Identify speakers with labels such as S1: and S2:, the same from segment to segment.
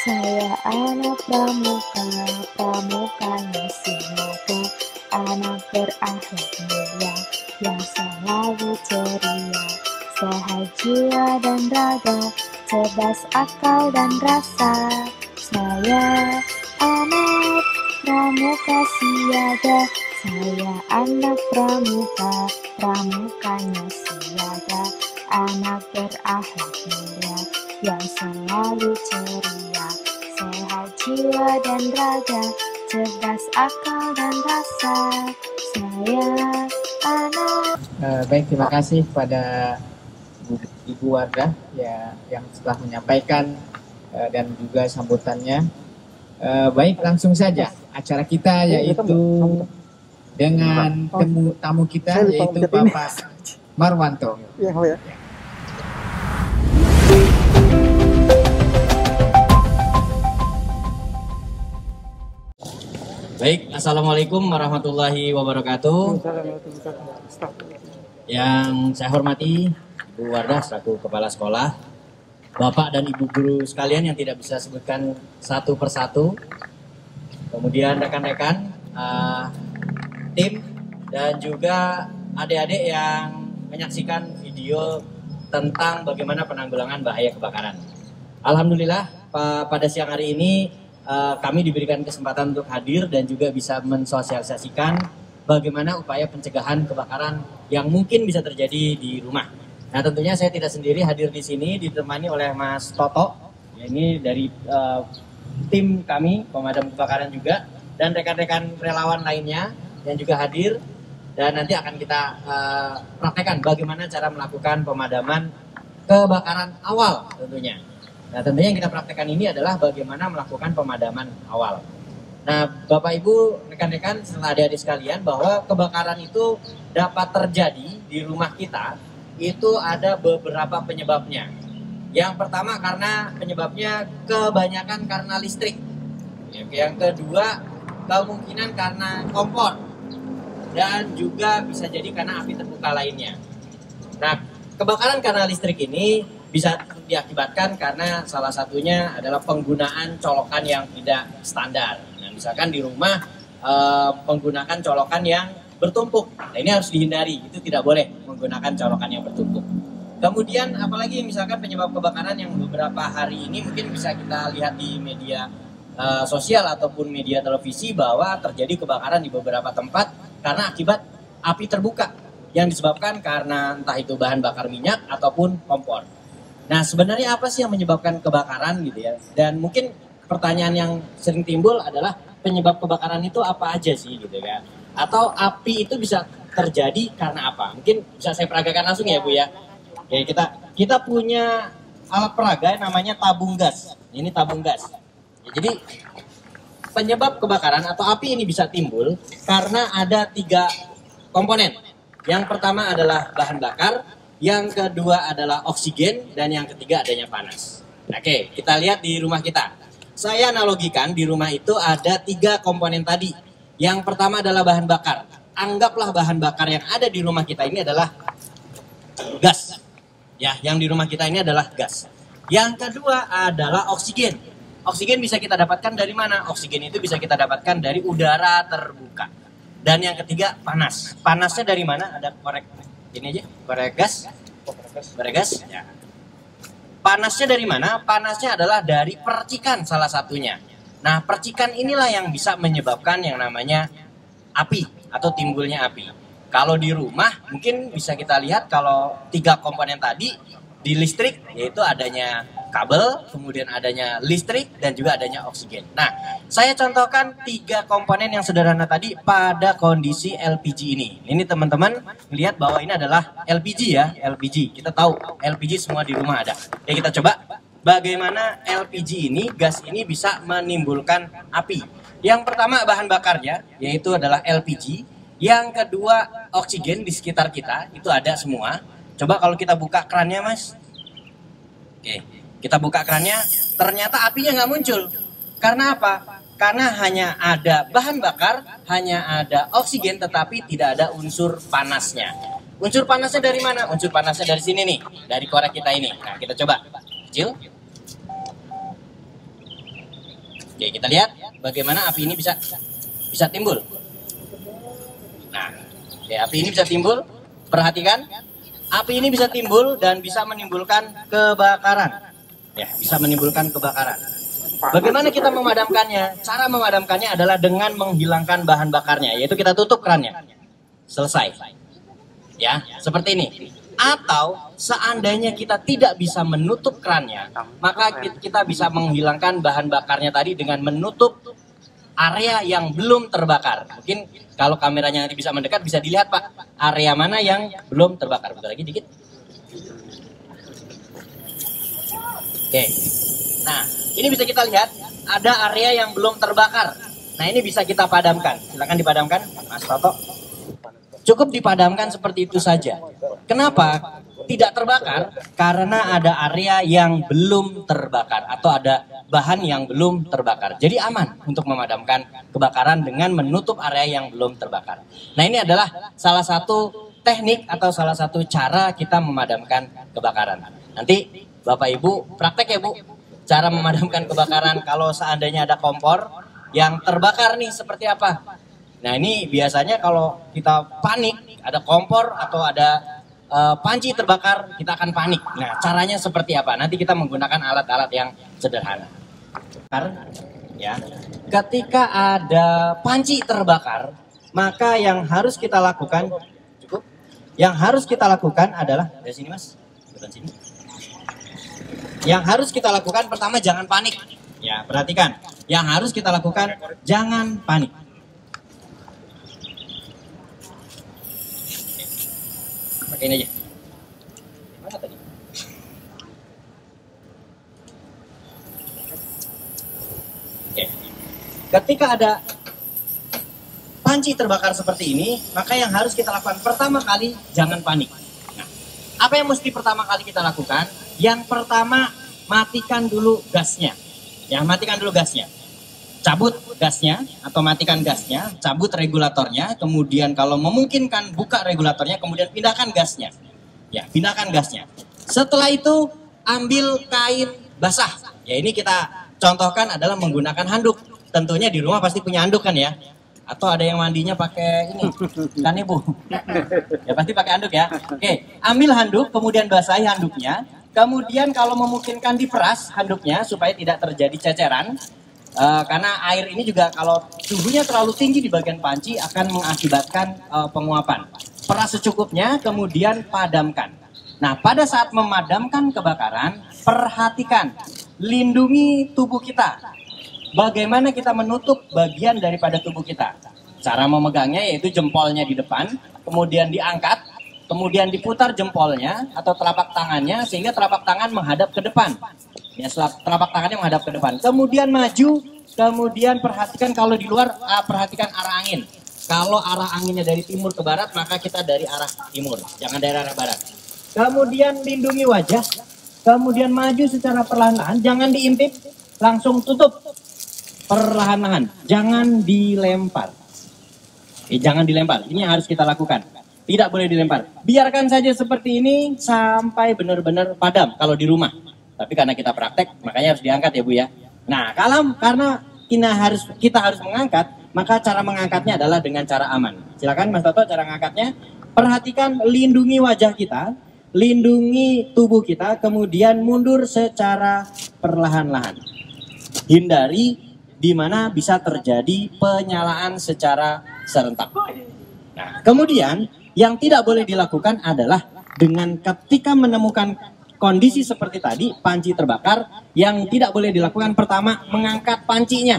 S1: Saya anak pramuka, pramukanya siaga, anak berakhlak mulia yang selalu ceria, sehat jiwa dan raga, cerdas akal dan rasa. Saya anak pramuka siaga, saya anak pramuka, pramukanya siaga, anak berakhlak mulia yang selalu ceria, sehat jiwa dan raga, cerdas akal dan rasa. Saya anak.
S2: Baik, terima kasih kepada Ibu Wardah ya, yang telah menyampaikan dan juga sambutannya. Baik, langsung saja acara kita yaitu dengan tamu kita yaitu Bapak Marwanto.
S3: Baik, Assalamualaikum warahmatullahi wabarakatuh. Yang saya hormati Ibu Wardah selaku Kepala Sekolah, Bapak dan Ibu Guru sekalian yang tidak bisa sebutkan satu persatu, kemudian rekan-rekan, tim, dan juga adik-adik yang menyaksikan video tentang bagaimana penanggulangan bahaya kebakaran. Alhamdulillah pada siang hari ini kami diberikan kesempatan untuk hadir dan juga bisa mensosialisasikan bagaimana upaya pencegahan kebakaran yang mungkin bisa terjadi di rumah. Nah, tentunya saya tidak sendiri hadir di sini, ditemani oleh Mas Toto, ini dari tim kami pemadam kebakaran juga, dan rekan-rekan relawan lainnya yang juga hadir, dan nanti akan kita praktekkan bagaimana cara melakukan pemadaman kebakaran awal tentunya. Nah, tentunya yang kita praktekkan ini adalah bagaimana melakukan pemadaman awal. Nah, Bapak Ibu, rekan-rekan, serta adik-adik sekalian, bahwa kebakaran itu dapat terjadi di rumah kita, itu ada beberapa penyebabnya. Yang pertama karena penyebabnya kebanyakan karena listrik. Yang kedua, kemungkinan karena kompor. Dan juga bisa jadi karena api terbuka lainnya. Nah, kebakaran karena listrik ini bisa diakibatkan karena salah satunya adalah penggunaan colokan yang tidak standar. Nah, misalkan di rumah menggunakan colokan yang bertumpuk. Nah, ini harus dihindari, itu tidak boleh menggunakan colokan yang bertumpuk. Kemudian apalagi misalkan penyebab kebakaran yang beberapa hari ini mungkin bisa kita lihat di media sosial ataupun media televisi bahwa terjadi kebakaran di beberapa tempat karena akibat api terbuka yang disebabkan karena entah itu bahan bakar minyak ataupun kompor. Nah, sebenarnya apa sih yang menyebabkan kebakaran gitu ya? Dan mungkin pertanyaan yang sering timbul adalah penyebab kebakaran itu apa aja sih gitu ya? Atau api itu bisa terjadi karena apa? Mungkin bisa saya peragakan langsung ya Bu ya. Oke, kita punya alat peraga namanya tabung gas. Ini tabung gas. Ya, jadi penyebab kebakaran atau api ini bisa timbul karena ada 3 komponen. Yang pertama adalah bahan bakar, yang kedua adalah oksigen, dan yang ketiga adanya panas. Oke, kita lihat di rumah kita. Saya analogikan di rumah itu ada 3 komponen tadi. Yang pertama adalah bahan bakar. Anggaplah bahan bakar yang ada di rumah kita ini adalah gas. Ya, yang di rumah kita ini adalah gas. Yang kedua adalah oksigen. Oksigen bisa kita dapatkan dari mana? Oksigen itu bisa kita dapatkan dari udara terbuka. Dan yang ketiga panas. Panasnya dari mana? Ada korek. Ini aja, korek gas. Ya. Panasnya dari mana? Panasnya adalah dari percikan salah satunya. Nah, percikan inilah yang bisa menyebabkan yang namanya api atau timbulnya api. Kalau di rumah mungkin bisa kita lihat kalau 3 komponen tadi di listrik, yaitu adanya kabel, kemudian adanya listrik, dan juga adanya oksigen. Nah, saya contohkan 3 komponen yang sederhana tadi pada kondisi LPG ini. Ini teman-teman melihat bahwa ini adalah LPG ya, LPG. Kita tahu LPG semua di rumah ada. Oke, kita coba bagaimana LPG ini, gas ini bisa menimbulkan api. Yang pertama bahan bakarnya, yaitu adalah LPG. Yang kedua oksigen di sekitar kita, itu ada semua. Coba kalau kita buka kerannya Mas. Oke, kita buka kerannya, ternyata apinya nggak muncul. Karena apa? Karena hanya ada bahan bakar, hanya ada oksigen, tetapi tidak ada unsur panasnya. Unsur panasnya dari mana? Unsur panasnya dari sini nih, dari korek kita ini. Nah, kita coba. Kecil. Oke, kita lihat bagaimana api ini bisa timbul. Nah, oke, api ini bisa timbul. Perhatikan, api ini bisa timbul dan bisa menimbulkan kebakaran. Ya, bisa menimbulkan kebakaran. Bagaimana kita memadamkannya? Cara memadamkannya adalah dengan menghilangkan bahan bakarnya, yaitu kita tutup kerannya. Selesai. Ya, seperti ini. Atau seandainya kita tidak bisa menutup kerannya, maka kita bisa menghilangkan bahan bakarnya tadi dengan menutup area yang belum terbakar. Mungkin kalau kameranya nanti bisa mendekat, bisa dilihat Pak, area mana yang belum terbakar. Betul lagi dikit. Oke. Nah, ini bisa kita lihat ada area yang belum terbakar. Nah, ini bisa kita padamkan. Silakan dipadamkan, Mas Toto. Cukup dipadamkan seperti itu saja. Kenapa tidak terbakar? Karena ada area yang belum terbakar atau ada bahan yang belum terbakar. Jadi aman untuk memadamkan kebakaran dengan menutup area yang belum terbakar. Nah, ini adalah salah satu teknik atau salah satu cara kita memadamkan kebakaran. Nanti Bapak Ibu praktek ya Bu, cara memadamkan kebakaran kalau seandainya ada kompor yang terbakar nih seperti apa. Nah, ini biasanya kalau kita panik, ada kompor atau ada panci terbakar, kita akan panik. Nah, caranya seperti apa? Nanti kita menggunakan alat-alat yang sederhana. Ya, ketika ada panci terbakar, maka yang harus kita lakukan, cukup. Yang harus kita lakukan adalah dari sini Mas, bukan sini. Yang harus kita lakukan pertama jangan panik. Ya, perhatikan. Yang harus kita lakukan jangan panik. Pakai ini aja. Mana tadi? Oke. Ketika ada panci terbakar seperti ini, maka yang harus kita lakukan pertama kali jangan panik. Nah, apa yang mesti pertama kali kita lakukan? Yang pertama, matikan dulu gasnya. Ya, matikan dulu gasnya. Cabut gasnya atau matikan gasnya, cabut regulatornya, kemudian kalau memungkinkan buka regulatornya, kemudian pindahkan gasnya. Ya, pindahkan gasnya. Setelah itu ambil kain basah. Ya, ini kita contohkan adalah menggunakan handuk. Tentunya di rumah pasti punya handuk kan ya? Atau ada yang mandinya pakai ini, kan Ibu? Ya pasti pakai handuk ya. Oke, ambil handuk, kemudian basahi handuknya. Kemudian kalau memungkinkan diperas handuknya supaya tidak terjadi ceceran. Karena air ini juga kalau suhunya terlalu tinggi di bagian panci akan mengakibatkan penguapan. Peras secukupnya, kemudian padamkan. Nah, pada saat memadamkan kebakaran, perhatikan, lindungi tubuh kita. Bagaimana kita menutup bagian daripada tubuh kita? Cara memegangnya yaitu jempolnya di depan, kemudian diangkat, kemudian diputar jempolnya atau telapak tangannya sehingga telapak tangan menghadap ke depan. Ya, telapak tangannya menghadap ke depan. Kemudian maju, kemudian perhatikan kalau di luar, perhatikan arah angin. Kalau arah anginnya dari timur ke barat, maka kita dari arah timur, jangan dari arah barat. Kemudian lindungi wajah, kemudian maju secara perlahan-lahan, jangan diintip, langsung tutup perlahan-lahan, jangan dilempar. Jangan dilempar, ini yang harus kita lakukan. Tidak boleh dilempar. Biarkan saja seperti ini sampai benar-benar padam kalau di rumah. Tapi karena kita praktek, makanya harus diangkat ya Bu ya. Nah, karena kita harus mengangkat, maka cara mengangkatnya adalah dengan cara aman. Silakan Mas Toto cara mengangkatnya. Perhatikan, lindungi wajah kita, lindungi tubuh kita, kemudian mundur secara perlahan-lahan. Hindari di mana bisa terjadi penyalaan secara serentak. Nah, kemudian yang tidak boleh dilakukan adalah dengan ketika menemukan kondisi seperti tadi, panci terbakar, yang tidak boleh dilakukan pertama, mengangkat pancinya.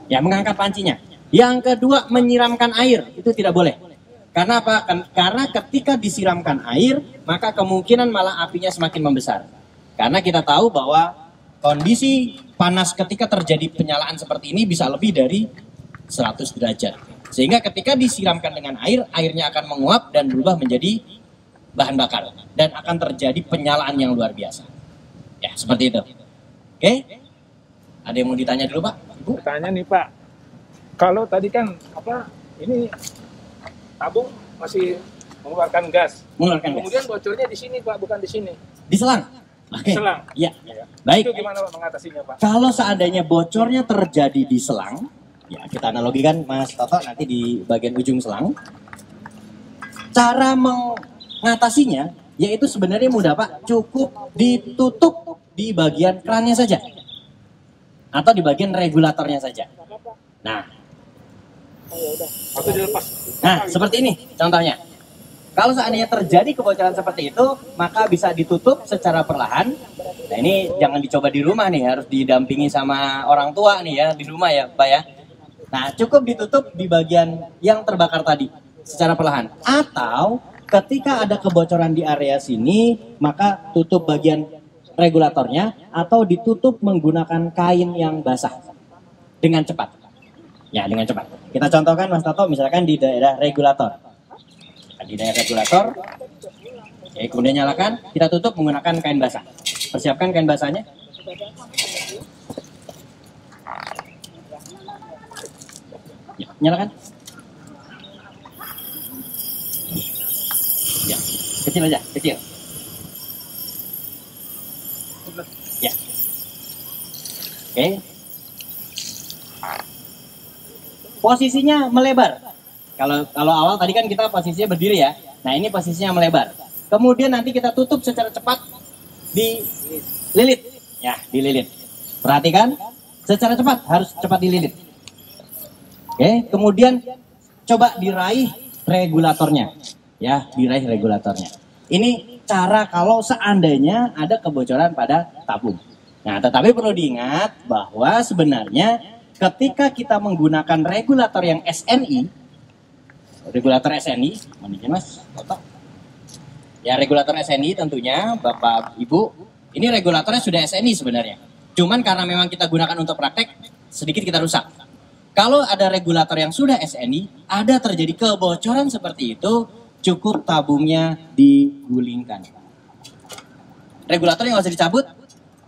S3: Ya, mengangkat pancinya. Yang kedua, menyiramkan air. Itu tidak boleh. Karena apa? Karena ketika disiramkan air, maka kemungkinan malah apinya semakin membesar. Karena kita tahu bahwa kondisi panas ketika terjadi penyalaan seperti ini bisa lebih dari 100 derajat. Sehingga ketika disiramkan dengan air, airnya akan menguap dan berubah menjadi bahan bakar dan akan terjadi penyalaan yang luar biasa. Ya, seperti itu. Oke? Ada yang mau ditanya dulu, Pak? Ibu?
S4: Bertanya nih, Pak. Kalau tadi kan ini tabung masih mengeluarkan gas.
S3: Mengeluarkan gas.
S4: Kemudian bocornya di sini, Pak, bukan di sini.
S3: Di selang. Oke.
S4: Selang.
S3: Ya.
S4: Ya.
S3: Baik.
S4: Itu gimana Pak mengatasinya Pak?
S3: Kalau seandainya bocornya terjadi di selang, ya kita analogikan Mas Toto nanti di bagian ujung selang. Cara mengatasinya yaitu sebenarnya mudah Pak, cukup ditutup di bagian krannya saja. Atau di bagian regulatornya saja. Nah,
S4: Atau dilepas.
S3: seperti ini contohnya. Kalau seandainya terjadi kebocoran seperti itu, maka bisa ditutup secara perlahan. Nah ini jangan dicoba di rumah nih, harus didampingi sama orang tua nih ya, di rumah ya Pak ya. Nah cukup ditutup di bagian yang terbakar tadi, secara perlahan. Atau ketika ada kebocoran di area sini, maka tutup bagian regulatornya, atau ditutup menggunakan kain yang basah, dengan cepat. Ya dengan cepat. Kita contohkan Mas Toto, misalkan di daerah regulator. Di daerah regulator, oke, kemudian nyalakan, kita tutup menggunakan kain basah. Persiapkan kain basahnya. Ya, nyalakan. Ya, kecil aja, kecil. Ya. Oke. Posisinya melebar. Kalau awal tadi kan kita posisinya berdiri ya. Nah ini posisinya melebar. Kemudian nanti kita tutup secara cepat dililit. Ya, dililit. Perhatikan, secara cepat, harus cepat dililit. Oke, kemudian coba diraih regulatornya. Ya, diraih regulatornya. Ini cara kalau seandainya ada kebocoran pada tabung. Nah, tetapi perlu diingat bahwa sebenarnya ketika kita menggunakan regulator yang SNI, regulator SNI, maninya Mas, Toto. Ya regulator SNI tentunya, Bapak Ibu, ini regulatornya sudah SNI sebenarnya. Cuman karena memang kita gunakan untuk praktek, sedikit kita rusak. Kalau ada regulator yang sudah SNI, ada terjadi kebocoran seperti itu, cukup tabungnya digulingkan. Regulatornya nggak usah dicabut,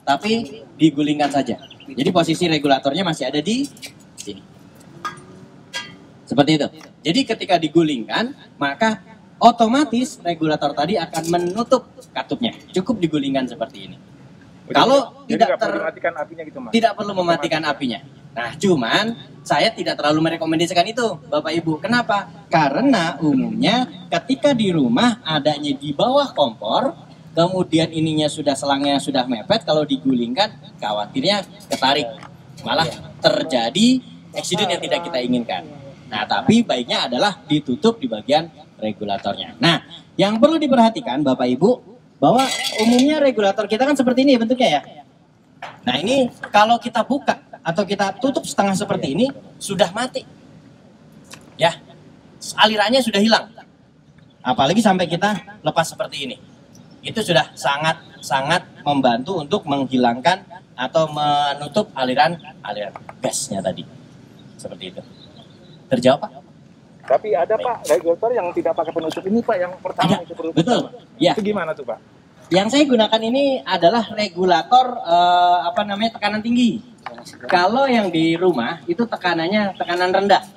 S3: tapi digulingkan saja. Jadi posisi regulatornya masih ada di sini. Seperti itu. Jadi ketika digulingkan, maka otomatis regulator tadi akan menutup katupnya. Cukup digulingkan seperti ini. Kalau tidak
S4: mematikan apinya gitu, Mas.
S3: Tidak perlu mematikan apinya. Nah, cuman saya tidak terlalu merekomendasikan itu, Bapak Ibu. Kenapa? Karena umumnya ketika di rumah adanya di bawah kompor, kemudian ininya sudah selangnya sudah mepet, kalau digulingkan khawatirnya ketarik. Malah terjadi eksiden yang tidak kita inginkan. Nah, tapi baiknya adalah ditutup di bagian regulatornya. Nah, yang perlu diperhatikan Bapak Ibu, bahwa umumnya regulator kita kan seperti ini bentuknya ya. Nah, ini kalau kita buka atau kita tutup setengah seperti ini, sudah mati. Ya, alirannya sudah hilang. Apalagi sampai kita lepas seperti ini. Itu sudah sangat membantu untuk menghilangkan atau menutup aliran gasnya tadi. Seperti itu. Terjawab Pak?
S4: Tapi ada Pak regulator yang tidak pakai penutup ini Pak, yang pertama
S3: Ada,
S4: itu penutup.
S3: betul. Ya.
S4: Itu gimana tuh Pak?
S3: Yang saya gunakan ini adalah regulator tekanan tinggi. Kalau yang di rumah itu tekanannya tekanan rendah.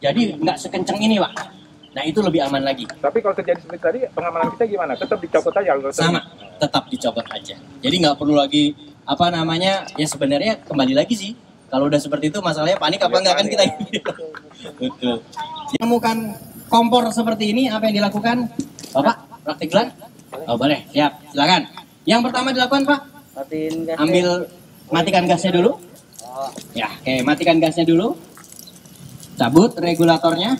S3: Jadi nggak sekenceng ini Pak. Nah itu lebih aman lagi.
S4: Tapi kalau terjadi seperti tadi, pengamanan kita gimana? Tetap dicopot aja?
S3: Sama, tetap dicopot aja. Jadi nggak perlu lagi ya sebenarnya kembali lagi sih. Kalau udah seperti itu masalahnya panik apa enggak kan kita betul. Menemukan kompor seperti ini, apa yang dilakukan? Bapak, praktik gelar? Oh boleh, siap, silakan. Yang pertama dilakukan Pak? Matikan gasnya dulu. Ya, oke, matikan gasnya dulu. Cabut regulatornya.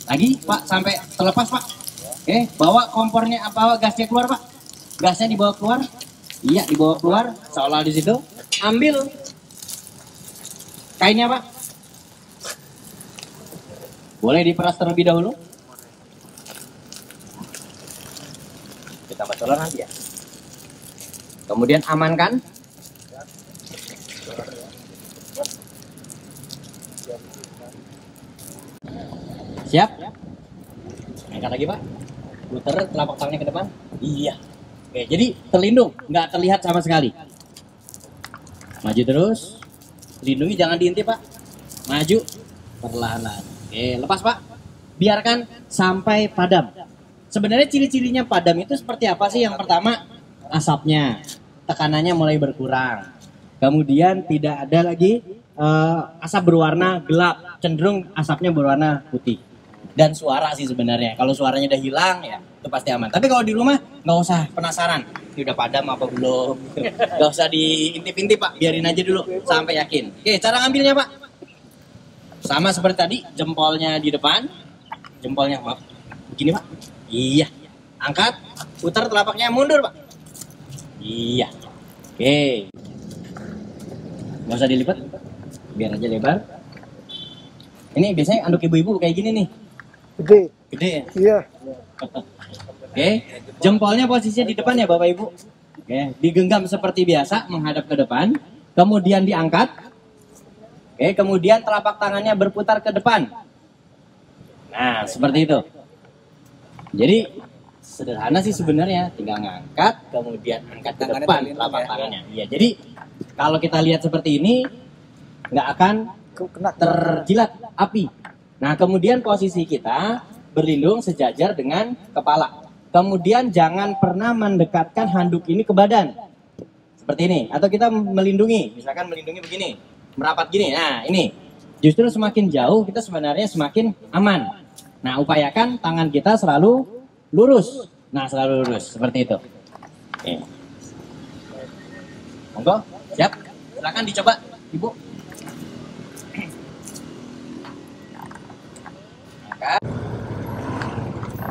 S3: Lagi Pak, sampai terlepas Pak. Oke, bawa kompornya, bawa gasnya keluar Pak. Gasnya dibawa keluar. Iya, dibawa keluar, seolah di situ. Ambil kainnya Pak. Boleh diperas terlebih dahulu. Kita bocoran nanti ya. Kemudian amankan. Siap? Angkat lagi Pak. Putar telapak tangannya ke depan. Iya. Oke, jadi terlindung, nggak terlihat sama sekali. Maju terus. Lindungi, jangan diintip Pak. Maju perlahan-lahan. Oke, lepas Pak. Biarkan sampai padam. Sebenarnya ciri-cirinya padam itu seperti apa sih? Yang pertama, asapnya, tekanannya mulai berkurang. Kemudian tidak ada lagi asap berwarna gelap, cenderung asapnya berwarna putih. Dan suara sih sebenarnya, kalau suaranya udah hilang ya itu pasti aman. Tapi kalau di rumah nggak usah penasaran, ini udah padam apa belum. Nggak usah diintip-intip Pak, biarin aja dulu sampai yakin. Oke, cara ngambilnya Pak. Sama seperti tadi, jempolnya di depan, jempolnya maaf, begini Pak. Iya, angkat, putar telapaknya, mundur Pak. Iya, oke. Nggak usah dilipat, biar aja lebar. Ini biasanya anduk ibu-ibu kayak gini nih. Gede ya?
S5: Iya.
S3: Oke, jempolnya posisinya di depan ya Bapak Ibu. Oke, digenggam seperti biasa menghadap ke depan, kemudian diangkat. Oke, kemudian telapak tangannya berputar ke depan. Nah, seperti itu. Jadi sederhana sih sebenarnya, tinggal ngangkat, kemudian angkat ke depan telapak tangannya. Iya, jadi kalau kita lihat seperti ini, nggak akan terjilat api. Nah, kemudian posisi kita berlindung sejajar dengan kepala. Kemudian jangan pernah mendekatkan handuk ini ke badan. Seperti ini. Atau kita melindungi. Misalkan melindungi begini. Merapat gini. Nah, ini. Justru semakin jauh kita sebenarnya semakin aman. Nah, upayakan tangan kita selalu lurus. Nah, selalu lurus. Seperti itu. Oke. Monggo. Siap. Silakan dicoba, Ibu.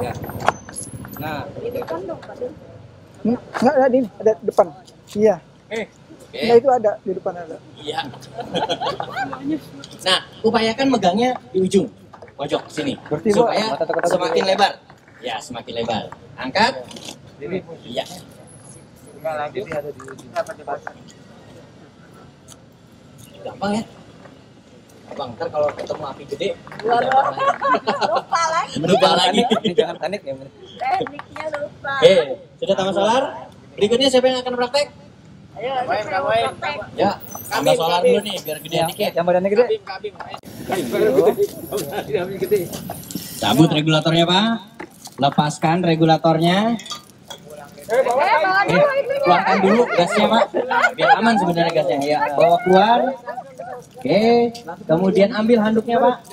S3: Ya. Nah,
S5: Enggak ada ini, ada di depan. Iya. Nah, itu ada di depan ada.
S3: Iya. Nah, upayakan megangnya di ujung pojok sini.
S5: Berarti, Bu,
S3: supaya semakin lebar. Ya, semakin lebar. Angkat. Iya. Gampang ya? Bang, ntar kalau ketemu api gede, lupa lagi.
S6: Jangan panik ya.
S7: Tekniknya lupa.
S3: Sudah tambah solar? Berikutnya siapa yang akan praktek?
S7: Ayo, praktek.
S3: Ya, tambah solar dulu nih, biar gede dikit.
S5: Yang badannya gede.
S3: Cabut regulatornya, Pak. Lepaskan regulatornya.
S7: Bawa dulu itunya.
S3: Keluarkan dulu gasnya, Pak. Biar aman sebenarnya gasnya. Ya, bawa keluar. Oke, kemudian ambil handuknya, Pak.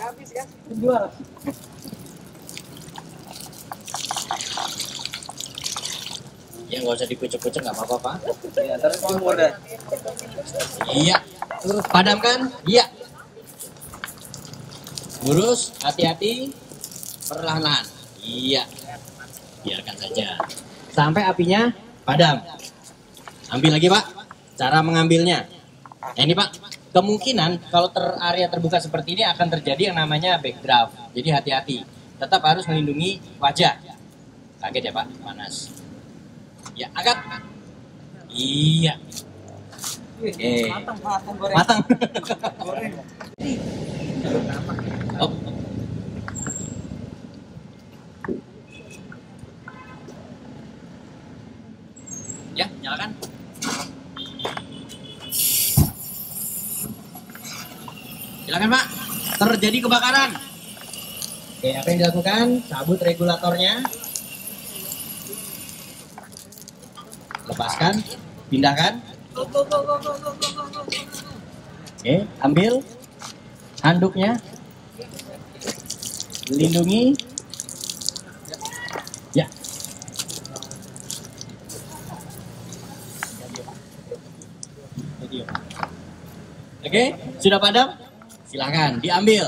S3: Ya, nggak usah dikucuk-kucuk, nggak apa-apa, Pak.
S6: Ya, terus umur dah.
S3: Iya. Padamkan? Iya. Lurus, hati-hati, perlahan-lahan. Iya. Biarkan saja. Sampai apinya padam. Ambil lagi, Pak. Cara mengambilnya. Ini, Pak. Kemungkinan kalau area terbuka seperti ini akan terjadi yang namanya backdraft. Jadi hati-hati. Tetap harus melindungi wajah. Kaget ya, Pak? Panas. Ya, angkat. Iya. Matang. Oh. Ya, nyalakan. Silakan, Pak. Terjadi kebakaran. Oke, apa yang dilakukan? Cabut regulatornya. Lepaskan, pindahkan. Oke, ambil handuknya. Lindungi. Ya. Oke, sudah padam? Silakan diambil.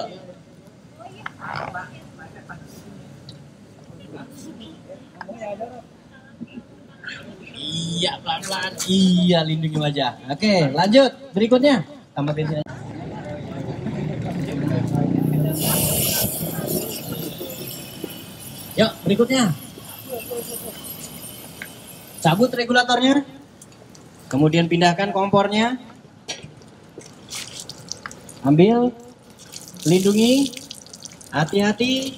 S3: Iya, pelan-pelan. Iya, lindungi wajah. Oke, lanjut. Berikutnya. Tambah bensin. Yuk, berikutnya. Cabut regulatornya. Kemudian pindahkan kompornya. Ambil, lindungi, hati-hati,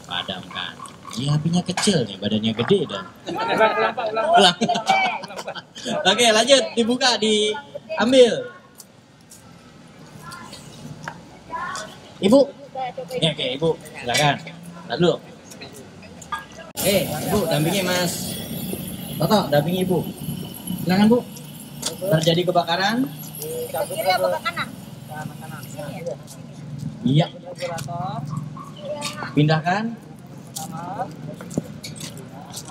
S3: padamkan. Ini apinya kecil nih, badannya gede dan pelan. Oke, lanjut, dibuka, diambil. Ibu, ya, oke, Ibu, silakan. Lalu, Ibu, dampingi Mas. Toto, dampingi Ibu. Silakan Bu. Terjadi kebakaran.
S7: Kiri apa ke kanan?
S3: Iya. Pindahkan.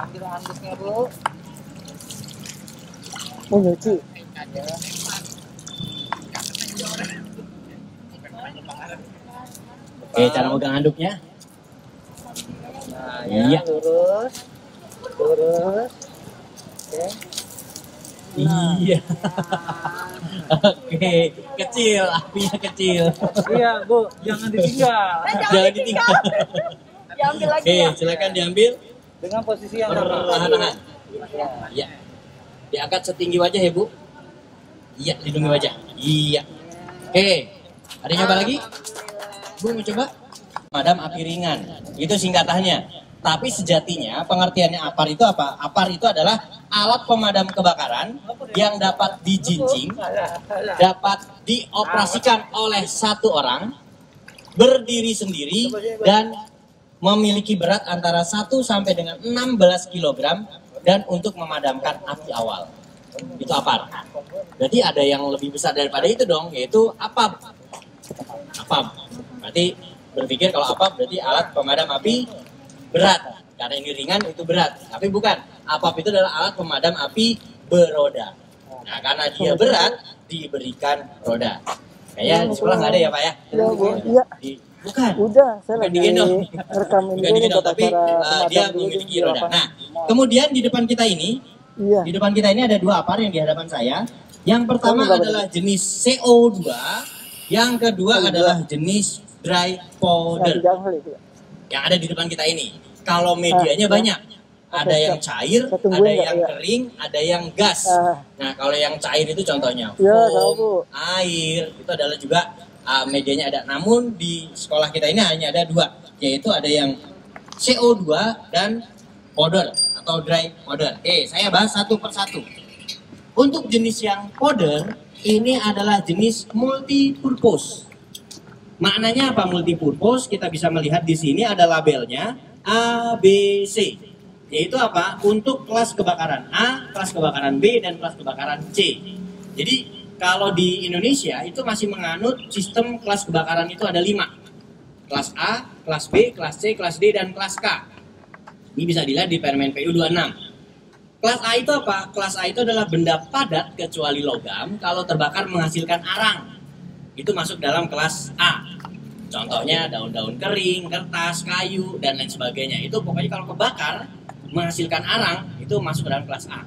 S6: Ambil handuknya Bu.
S5: Oh nyuci.
S3: Oke, cara megang handuknya.
S6: Nah,
S3: Iya.
S6: lurus. Lurus. Oke.
S3: Iya. Oke, kecil, apinya kecil.
S6: Iya, Bu, jangan ditinggal.
S3: Jangan ditinggal.
S7: Diambil lagi
S3: Oke,
S7: ya.
S3: silakan diambil
S6: Dengan posisi yang sama.
S3: perlahan-lahan.
S6: Ya.
S3: Iya. Diangkat setinggi wajah ya, Bu. Iya, lindungi wajah. Iya. Oke. Ada yang coba lagi? Bu mau coba? Pemadam api ringan. Itu singkatannya. Tapi sejatinya pengertiannya APAR itu apa? APAR itu adalah alat pemadam kebakaran yang dapat dijinjing, dapat dioperasikan oleh satu orang, berdiri sendiri, dan memiliki berat antara 1 sampai dengan 16 kg dan untuk memadamkan api awal. Itu APAR. Berarti ada yang lebih besar daripada itu dong, yaitu APAP. APAP. Berarti berpikir kalau APAP berarti alat pemadam api berat. Karena ini ringan itu berat. Tapi bukan. APAP itu adalah alat pemadam api beroda. Nah, karena dia berat, diberikan roda. Kayaknya di sekolah nggak ada ya Pak ya?
S5: Iya Bu. Iya.
S3: Bukan.
S5: Udah, saya
S3: Bukan
S5: lagi
S3: digendong.
S5: rekam ini
S3: Bukan
S5: dulu
S3: digendong,
S5: buat
S3: tapi
S5: acara
S3: dia
S5: pemadam dulu
S3: memiliki
S5: di
S3: roda.
S5: lapangan.
S3: Nah, kemudian di depan kita ini,
S5: Iya.
S3: di depan kita ini ada dua APAR yang di hadapan saya. Yang pertama adalah jenis CO2, yang kedua adalah jenis dry
S5: Nah,
S3: powder.
S5: jangan itu.
S3: Yang ada di depan kita ini. Kalau medianya banyak. Ada yang cair,
S5: Saya tungguin
S3: ada
S5: nggak,
S3: yang
S5: ya?
S3: kering, ada yang gas. Nah, kalau yang cair itu contohnya
S5: Ya, tahu,
S3: foam,
S5: Bu.
S3: air, itu adalah juga medianya ada. Namun di sekolah kita ini hanya ada dua, yaitu ada yang CO2 dan powder atau dry powder. Saya bahas satu persatu. Untuk jenis yang powder, ini adalah jenis multi-purpose. Maknanya apa multi-purpose? Kita bisa melihat di sini ada labelnya A, B, C. Yaitu apa? Untuk kelas kebakaran A, kelas kebakaran B, dan kelas kebakaran C. Jadi kalau di Indonesia itu masih menganut sistem kelas kebakaran itu ada 5. Kelas A, kelas B, kelas C, kelas D, dan kelas K. Ini bisa dilihat di Permen PU 26. Kelas A itu apa? Kelas A itu adalah benda padat kecuali logam kalau terbakar menghasilkan arang. Itu masuk dalam kelas A. Contohnya daun-daun kering, kertas, kayu, dan lain sebagainya. Itu pokoknya kalau kebakar menghasilkan arang, itu masuk dalam kelas A.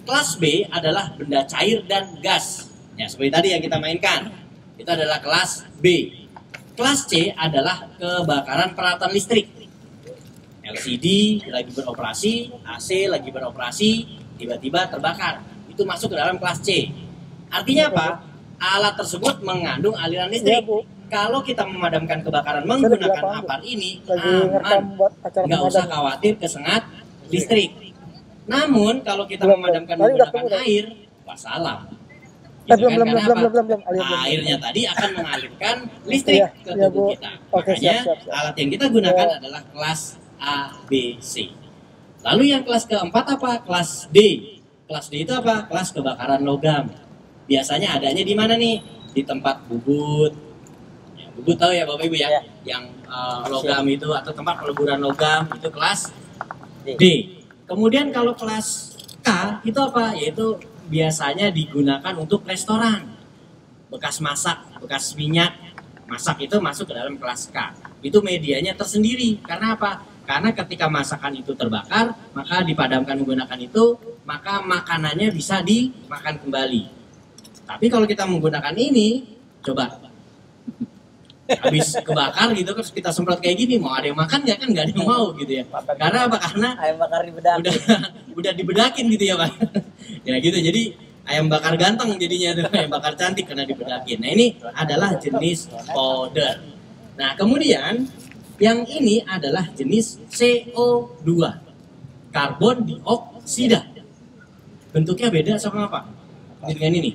S3: Kelas B adalah benda cair dan gas. Ya, seperti tadi yang kita mainkan. Itu adalah kelas B. Kelas C adalah kebakaran peralatan listrik. LCD lagi beroperasi, AC lagi beroperasi, tiba-tiba terbakar. Itu masuk ke dalam kelas C. Artinya apa? Alat tersebut mengandung aliran listrik.
S5: Iya, Bu.
S3: Kalau kita memadamkan kebakaran menggunakan APAR ini,
S5: Lagi ngerekam
S3: aman.
S5: buat acara
S3: Nggak usah
S5: pemadam.
S3: khawatir kesengat listrik. Namun kalau kita
S5: Belum,
S3: memadamkan
S5: belum. Tadi udah
S3: menggunakan
S5: ketemu,
S3: air, wassalam.
S5: Belum,
S3: Kan?
S5: belum,
S3: Karena
S5: belum,
S3: apa?
S5: belum.
S3: Airnya tadi akan mengalirkan listrik
S5: Iya,
S3: ke
S5: iya,
S3: tubuh
S5: Bu.
S3: kita.
S5: Oke,
S3: Makanya
S5: siap.
S3: alat yang kita gunakan
S5: Ya.
S3: adalah kelas A, B, C. Lalu yang kelas keempat apa? Kelas D. Kelas D itu apa? Kelas kebakaran logam. Biasanya adanya di mana nih? Di tempat bubut. Ya, bubut tahu ya Bapak Ibu ya?
S6: Ya.
S3: Yang logam itu atau tempat peleburan logam itu kelas
S6: D.
S3: D. Kemudian kalau kelas K itu apa? Yaitu biasanya digunakan untuk restoran. Bekas masak, bekas minyak masak itu masuk ke dalam kelas K. Itu medianya tersendiri. Karena apa? Karena ketika masakan itu terbakar, maka dipadamkan menggunakan itu, maka makanannya bisa dimakan kembali. Tapi kalau kita menggunakan ini, coba habis kebakar gitu terus kita semprot kayak gini, mau ada yang makan nggak? Kan nggak ada yang mau gitu ya. Karena apa? Karena
S6: Ayam bakar di bedak.
S3: udah dibedakin gitu ya Pak. Ya gitu, jadi ayam bakar ganteng jadinya tuh, ayam bakar cantik karena dibedakin. Nah ini adalah jenis powder. Nah kemudian yang ini adalah jenis CO2, karbon dioksida. Bentuknya beda sama apa? Dengan ini.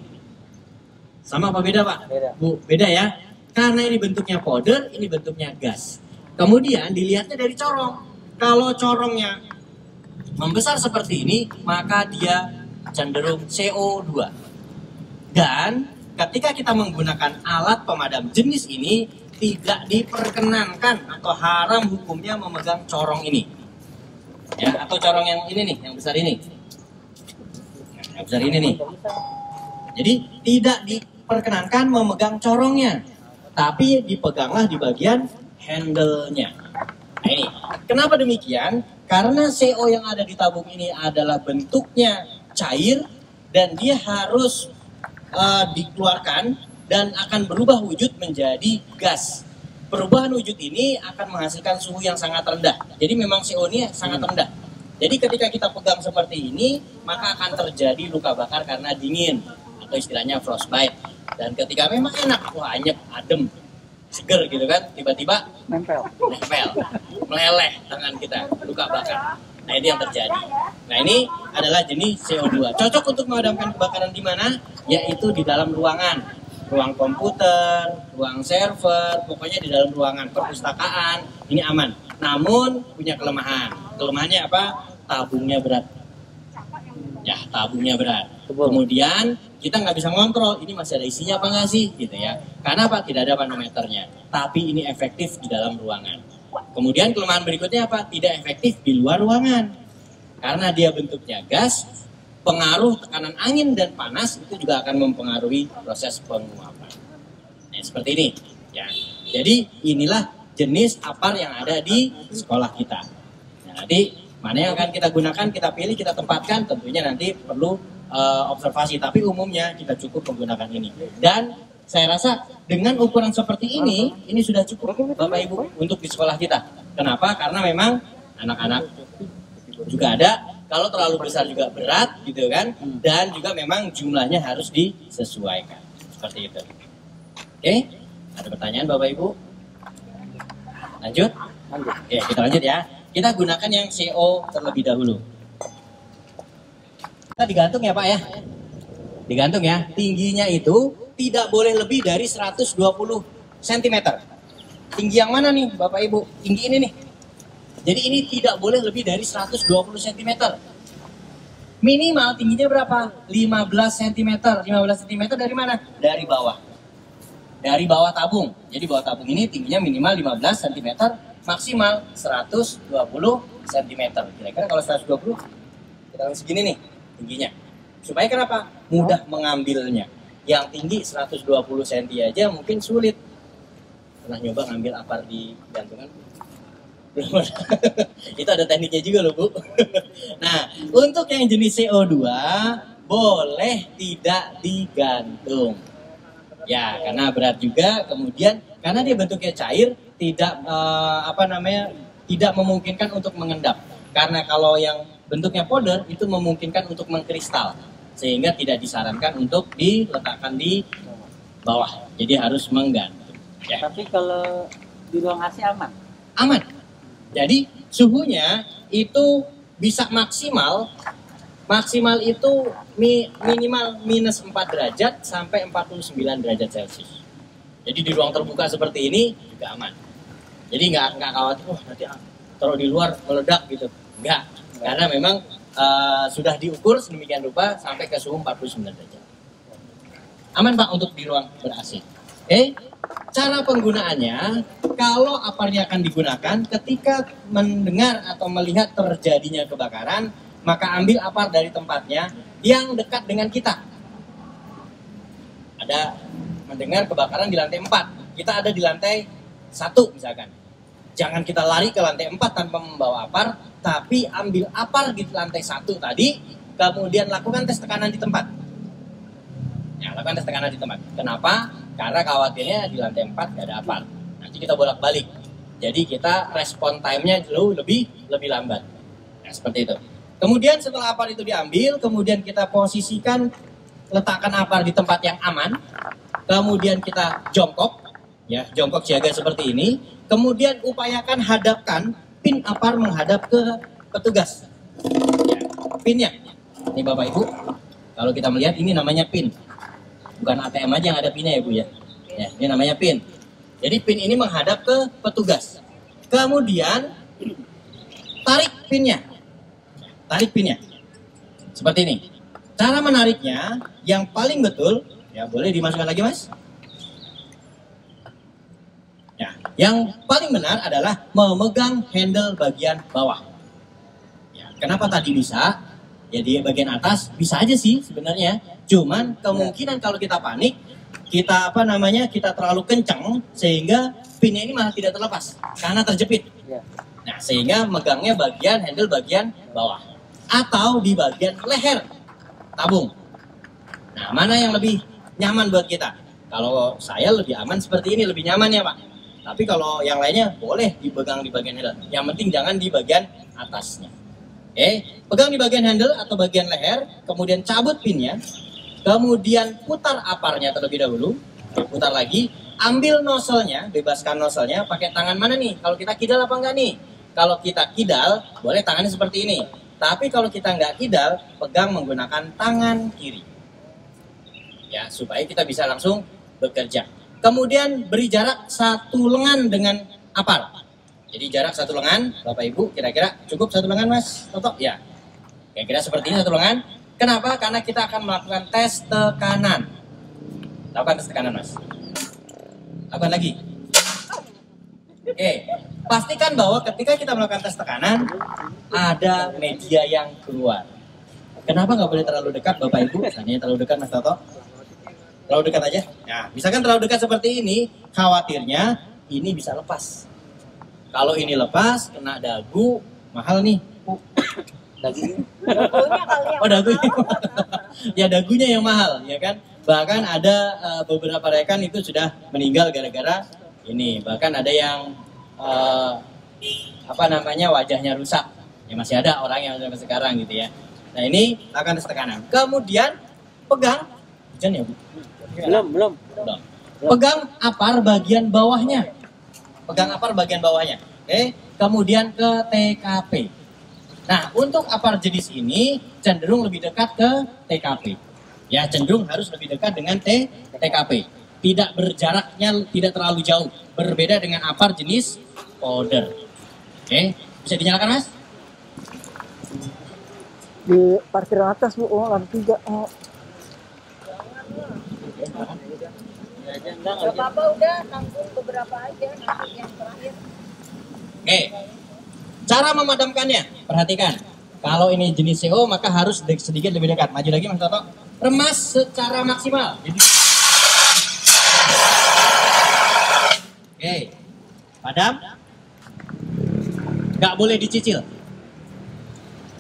S3: Sama apa beda Pak?
S6: Beda.
S3: Bu, beda ya. Karena ini bentuknya powder, ini bentuknya gas. Kemudian dilihatnya dari corong. Kalau corongnya membesar seperti ini, maka dia cenderung CO2. Dan ketika kita menggunakan alat pemadam jenis ini, tidak diperkenankan atau haram hukumnya memegang corong ini. Ya, atau corong yang ini nih, yang besar ini. Yang besar ini nih. Jadi tidak diperkenankan memegang corongnya, tapi dipeganglah di bagian handle-nya. Nah ini, kenapa demikian? Karena CO yang ada di tabung ini adalah bentuknya cair dan dia harus dikeluarkan dan akan berubah wujud menjadi gas. Perubahan wujud ini akan menghasilkan suhu yang sangat rendah. Jadi memang CO ini sangat rendah. Jadi ketika kita pegang seperti ini, maka akan terjadi luka bakar karena dingin atau istilahnya frostbite. Dan ketika memang enak, wah anyep, adem, seger gitu kan, tiba-tiba
S5: Nempel.
S3: meleleh tangan kita, luka bakar. Nah ini yang terjadi. Nah ini adalah jenis CO2. Cocok untuk memadamkan kebakaran di mana? Yaitu di dalam ruangan, ruang komputer, ruang server, pokoknya di dalam ruangan perpustakaan. Ini aman. Namun punya kelemahan. Kelemahannya apa? Tabungnya berat. Ya, tabungnya berat. Kemudian kita nggak bisa ngontrol ini masih ada isinya apa nggak sih, gitu ya. Karena apa? Tidak ada manometernya. Tapi ini efektif di dalam ruangan. Kemudian kelemahan berikutnya apa? Tidak efektif di luar ruangan. Karena dia bentuknya gas, pengaruh tekanan angin dan panas itu juga akan mempengaruhi proses penguapan. Nah, seperti ini. Ya. Jadi inilah jenis APAR yang ada di sekolah kita. Nah, nanti mana yang akan kita gunakan, kita pilih, kita tempatkan. Tentunya nanti perlu observasi. Tapi umumnya kita cukup menggunakan ini. Dan saya rasa dengan ukuran seperti ini sudah cukup Bapak Ibu untuk di sekolah kita. Kenapa? Karena memang anak-anak juga ada, kalau terlalu besar juga berat gitu kan, dan juga memang jumlahnya harus disesuaikan. Seperti itu. Oke, ada pertanyaan Bapak Ibu? Lanjut? Oke, kita lanjut ya. Kita gunakan yang CO terlebih dahulu. Kita digantung ya Pak ya? Digantung ya. Tingginya itu tidak boleh lebih dari 120 cm. Tinggi yang mana nih Bapak Ibu? Tinggi ini nih. Jadi ini tidak boleh lebih dari 120 cm. Minimal tingginya berapa? 15 cm. 15 cm dari mana? Dari bawah. Dari bawah tabung. Jadi bawah tabung ini tingginya minimal 15 cm, maksimal 120 cm. Kira-kira kalau 120, kita segini nih tingginya. Supaya kenapa? Mudah mengambilnya. Yang tinggi 120 cm aja mungkin sulit. Pernah nyoba ngambil APAR di gantungan? Belum. Itu ada tekniknya juga loh Bu. Nah, untuk yang jenis CO2 boleh tidak digantung. Ya, karena berat juga. Kemudian karena dia bentuknya cair, tidak tidak memungkinkan untuk mengendap. Karena kalau yang bentuknya powder itu memungkinkan untuk mengkristal, sehingga tidak disarankan untuk diletakkan di bawah. Jadi harus menggantung. Ya.
S6: Tapi kalau di ruang AC aman?
S3: Aman. Jadi suhunya itu bisa maksimal itu minimal minus 4 derajat sampai 49 derajat Celcius. Jadi di ruang terbuka seperti ini juga aman. Jadi nggak khawatir, nanti taruh di luar meledak gitu. Nggak. Karena memang sudah diukur sedemikian rupa sampai ke suhu 49 derajat. Aman Pak untuk di ruang ber-AC. Oke, cara penggunaannya, kalau APARnya akan digunakan ketika mendengar atau melihat terjadinya kebakaran, maka ambil APAR dari tempatnya yang dekat dengan kita. Ada mendengar kebakaran di lantai 4, kita ada di lantai 1 misalkan. Jangan kita lari ke lantai 4 tanpa membawa APAR, tapi ambil APAR di lantai 1 tadi, kemudian lakukan tes tekanan di tempat. Ya, lakukan tes tekanan di tempat. Kenapa? Karena khawatirnya di lantai 4 gak ada APAR. Nanti kita bolak-balik. Jadi kita respon time-nya jauh lebih lambat. Nah, seperti itu. Kemudian setelah APAR itu diambil, kemudian kita posisikan, letakkan APAR di tempat yang aman. Kemudian kita jongkok, ya, jongkok siaga seperti ini. Kemudian upayakan hadapkan pin APAR menghadap ke petugas. Ya, pinnya. Ini Bapak Ibu, kalau kita melihat ini namanya pin. Bukan ATM aja yang ada pinnya ya Bu ya. Ya, ini namanya pin. Jadi pin ini menghadap ke petugas. Kemudian tarik pinnya. tarik pinnya. Seperti ini. Cara menariknya yang paling betul, ya boleh dimasukkan lagi mas. Ya, yang paling benar adalah memegang handle bagian bawah. Ya, kenapa tadi bisa? Ya di bagian atas bisa aja sih sebenarnya. Cuman kemungkinan kalau kita panik, kita kita terlalu kencang sehingga pinnya ini malah tidak terlepas karena terjepit. Nah, sehingga megangnya handle bagian bawah atau di bagian leher tabung. Nah, mana yang lebih nyaman buat kita? Kalau saya lebih aman seperti ini, lebih nyaman ya Pak. Tapi kalau yang lainnya boleh dipegang di bagian handle. Yang penting jangan di bagian atasnya. Oke, pegang di bagian handle atau bagian leher, kemudian cabut pinnya, kemudian putar aparnya terlebih dahulu, putar lagi, ambil nozzle-nya, bebaskan nozzle-nya, pakai tangan mana nih? Kalau kita kidal apa enggak nih? Kalau kita kidal, boleh tangannya seperti ini. Tapi kalau kita nggak kidal, pegang menggunakan tangan kiri. Ya, supaya kita bisa langsung bekerja. Kemudian beri jarak 1 lengan dengan apar. Jadi jarak 1 lengan, Bapak Ibu, kira-kira cukup 1 lengan Mas Toto? Ya, kira-kira seperti ini 1 lengan. Kenapa? Karena kita akan melakukan tes tekanan. Lakukan tes tekanan Mas. Lakukan lagi. Oke, pastikan bahwa ketika kita melakukan tes tekanan, ada media yang keluar. Kenapa nggak boleh terlalu dekat Bapak Ibu? Misalnya terlalu dekat Mas Toto. Terlalu dekat aja. Nah, misalkan terlalu dekat seperti ini, khawatirnya ini bisa lepas. Kalau ini lepas, kena dagu, mahal nih. Dagunya
S7: kali yang
S3: dagunya. Ya dagunya yang mahal, ya kan? Bahkan ada beberapa rekan itu sudah meninggal gara-gara ini. Bahkan ada yang wajahnya rusak. Ya masih ada orang yang sampai sekarang gitu ya. Nah ini akan tes tekanan. Kemudian pegang, hujan ya Bu?
S6: Belum.
S3: Pegang apar bagian bawahnya. Pegang apar bagian bawahnya. Oke. Kemudian ke TKP. Nah, untuk apar jenis ini cenderung lebih dekat ke TKP. Ya, cenderung harus lebih dekat dengan TKP. Tidak berjaraknya tidak terlalu jauh. Berbeda dengan apar jenis powder. Oke, bisa dinyalakan Mas?
S5: Di parkiran atas Bu, lantai 3.
S7: Gak apa-apa, udah nanggung beberapa aja nanti yang terakhir.
S3: Oke, cara memadamkannya, perhatikan. Kalau ini jenis CO maka harus sedikit lebih dekat. Maju lagi Mas Toto. Remas secara maksimal. Oke, padam. Gak boleh dicicil.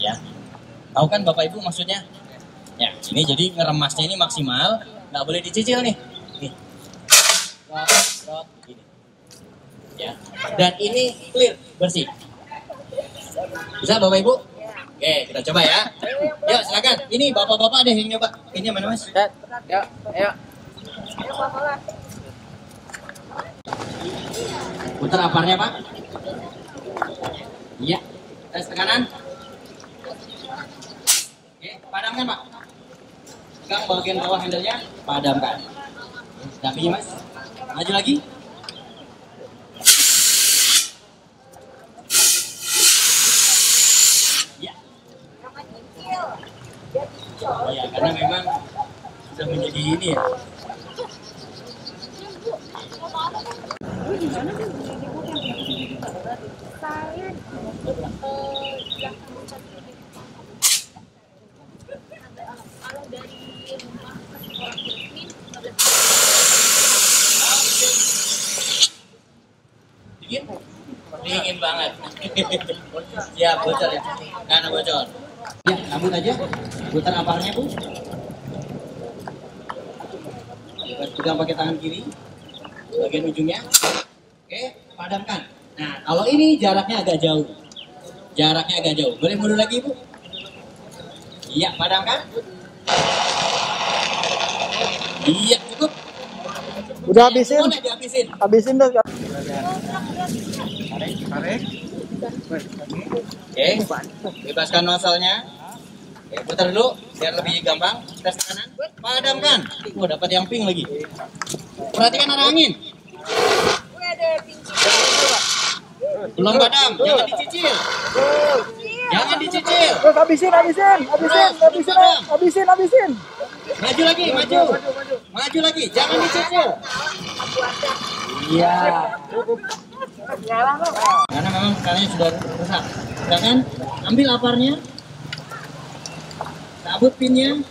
S3: Ya, tahu kan Bapak Ibu maksudnya? Ya, ini jadi ngeremasnya ini maksimal, gak boleh dicicil nih. Nih. Gini. Ya, dan ini clear, bersih. Bisa Bapak Ibu? Oke, kita coba ya. Yuk silakan. Ini bapak-bapak deh yang nyoba. Ini mana Mas?
S6: Ayo.
S7: Ayo Bapak lah.
S3: Putar aparnya Pak. Iya. Tes tekanan. Oke, padamkan Pak. Pegang bagian bawah handle-nya, padamkan. Dampingi Mas. Maju lagi. Ya, karena memang sudah menjadi ini ya. Dingin banget. Ya bocor ya. Karena bocor. Ya, rambut aja. Putar aparnya Bu. Pegang pakai tangan kiri. Bagian ujungnya. Oke, padamkan. Nah, kalau ini jaraknya agak jauh. Jaraknya agak jauh. Boleh mundur lagi Bu? Iya, padamkan. Iya, cukup.
S5: Udah habisin.
S3: Boleh dihabisin.
S5: Habisin dah.
S4: Tarik.
S3: Oke, bebaskan nozzle-nya. Oke, putar dulu biar lebih gampang. Tes tekanan. Padamkan. Wah, dapat yang pink lagi. Perhatikan ada angin.
S7: Gue ada pinggir.
S3: Belum padam, jangan dicicil.
S7: Kecil.
S3: Jangan dicicil.
S5: Terus habisin.
S3: Maju lagi, maju. Maju lagi, jangan dicicil. Iya. Karena memang kalian sudah rusak. Silakan ambil aparnya. Cabut pinnya.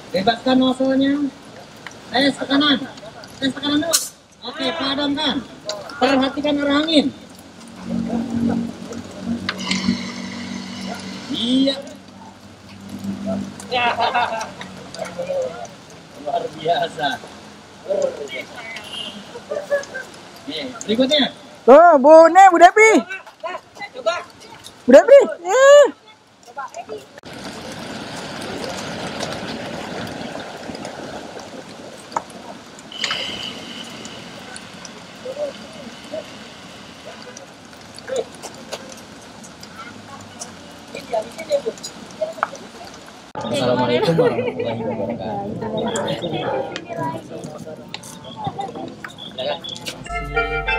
S3: Bebaskan nozzle-nya. Tes tekanan dulu. Oke, padamkan. Perhatikan arah angin. Iya. Luar biasa. Nih, berikutnya.
S5: Tuh, Bu Depi. Bu Depi.
S3: Assalamualaikum warahmatullahi wabarakatuh.